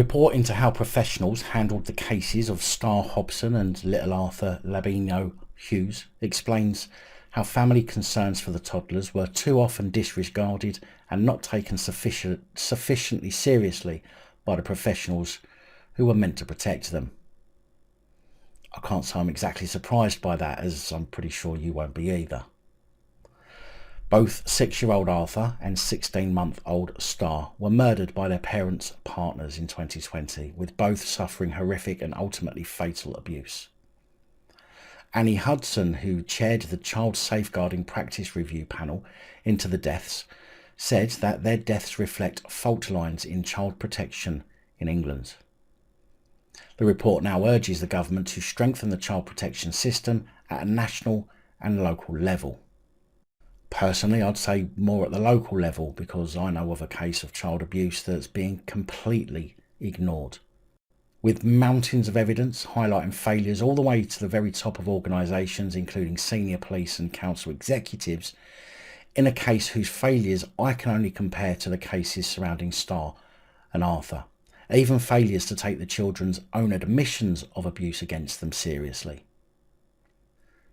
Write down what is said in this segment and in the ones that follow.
report into how professionals handled the cases of Star Hobson and little Arthur Labinjo-hughes explains how family concerns for the toddlers were too often disregarded and not taken sufficiently seriously by the professionals who were meant to protect them. I can't say I'm exactly surprised by that, as I'm pretty sure you won't be either. Both 6-year-old Arthur and 16-month-old Star were murdered by their parents' partners in 2020, with both suffering horrific and ultimately fatal abuse. Annie Hudson, who chaired the Child Safeguarding Practice Review panel into the deaths, said that their deaths reflect fault lines in child protection in England. The report now urges the government to strengthen the child protection system at a national and local level. Personally, I'd say more at the local level, because I know of a case of child abuse that's being completely ignored, with mountains of evidence highlighting failures all the way to the very top of organisations, including senior police and council executives, in a case whose failures I can only compare to the cases surrounding Star and Arthur, even failures to take the children's own admissions of abuse against them seriously.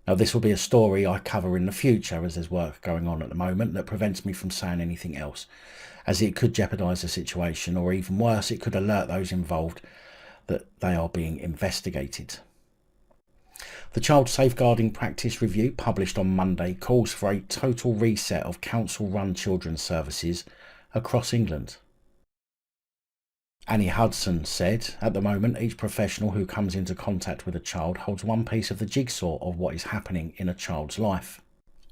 Now, this will be a story I cover in the future, as there's work going on at the moment that prevents me from saying anything else, as it could jeopardise the situation, or even worse, it could alert those involved that they are being investigated. The Child Safeguarding Practice Review, published on Monday, calls for a total reset of council-run children's services across England. Annie Hudson said, at the moment, each professional who comes into contact with a child holds one piece of the jigsaw of what is happening in a child's life.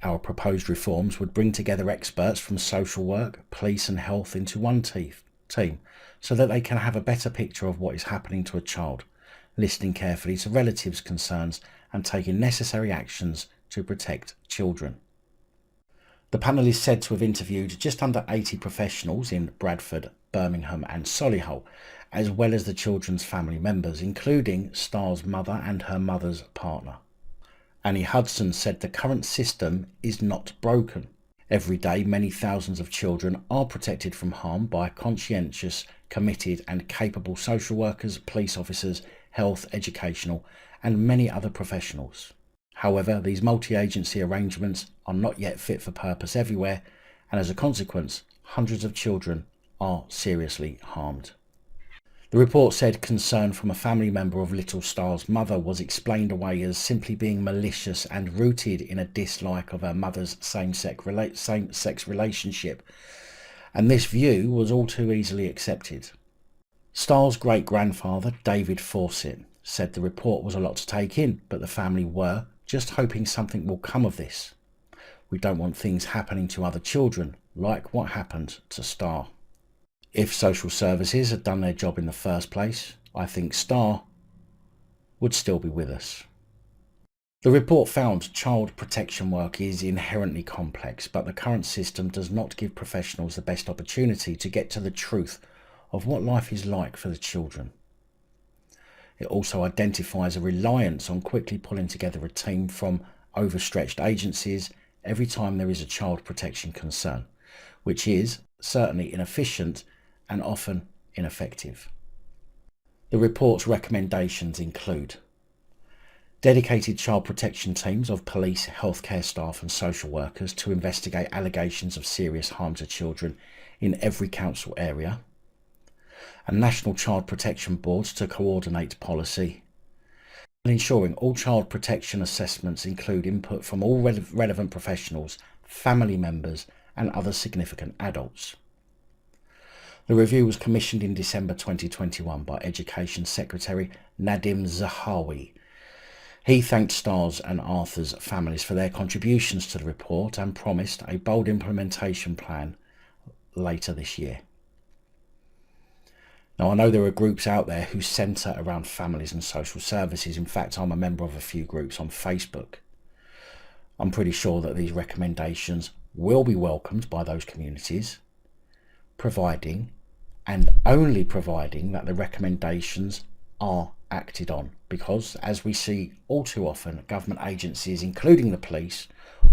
Our proposed reforms would bring together experts from social work, police and health into one team, so that they can have a better picture of what is happening to a child, listening carefully to relatives' concerns and taking necessary actions to protect children. The panel is said to have interviewed just under 80 professionals in Bradford, Birmingham and Solihull, as well as the children's family members, including Star's mother and her mother's partner. Annie Hudson said the current system is not broken. Every day, many thousands of children are protected from harm by conscientious, committed and capable social workers, police officers, health, educational and many other professionals. However, these multi-agency arrangements are not yet fit for purpose everywhere, and as a consequence, hundreds of children are seriously harmed. The report said concern from a family member of little Star's mother was explained away as simply being malicious and rooted in a dislike of her mother's same-sex relationship, and this view was all too easily accepted. Star's great-grandfather, David Fawcett, said the report was a lot to take in, but the family were just hoping something will come of this. We don't want things happening to other children, like what happened to Star. If social services had done their job in the first place, I think Star would still be with us. The report found child protection work is inherently complex, but the current system does not give professionals the best opportunity to get to the truth of what life is like for the children. It also identifies a reliance on quickly pulling together a team from overstretched agencies every time there is a child protection concern, which is certainly inefficient and often ineffective. The report's recommendations include dedicated child protection teams of police, healthcare staff and social workers to investigate allegations of serious harm to children in every council area, and national child protection boards to coordinate policy, and ensuring all child protection assessments include input from all relevant professionals, family members and other significant adults. The review was commissioned in December 2021 by Education Secretary Nadim Zahawi. He thanked Star's and Arthur's families for their contributions to the report and promised a bold implementation plan later this year. Now, I know there are groups out there who centre around families and social services. In fact, I'm a member of a few groups on Facebook. I'm pretty sure that these recommendations will be welcomed by those communities, providing and only providing that the recommendations are acted on, because as we see all too often, government agencies, including the police,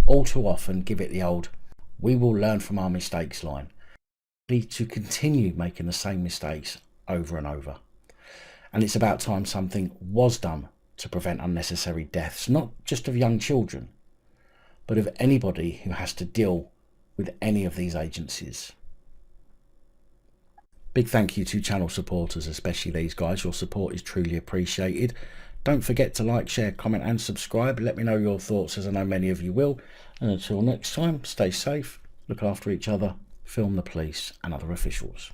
all too often give it the old "we will learn from our mistakes" line, to continue making the same mistakes over and over. And it's about time something was done to prevent unnecessary deaths, not just of young children, but of anybody who has to deal with any of these agencies. Big thank you to channel supporters, especially these guys. Your support is truly appreciated. Don't forget to like, share, comment and subscribe. Let me know your thoughts, as I know many of you will. And until next time, stay safe, look after each other, film the police and other officials.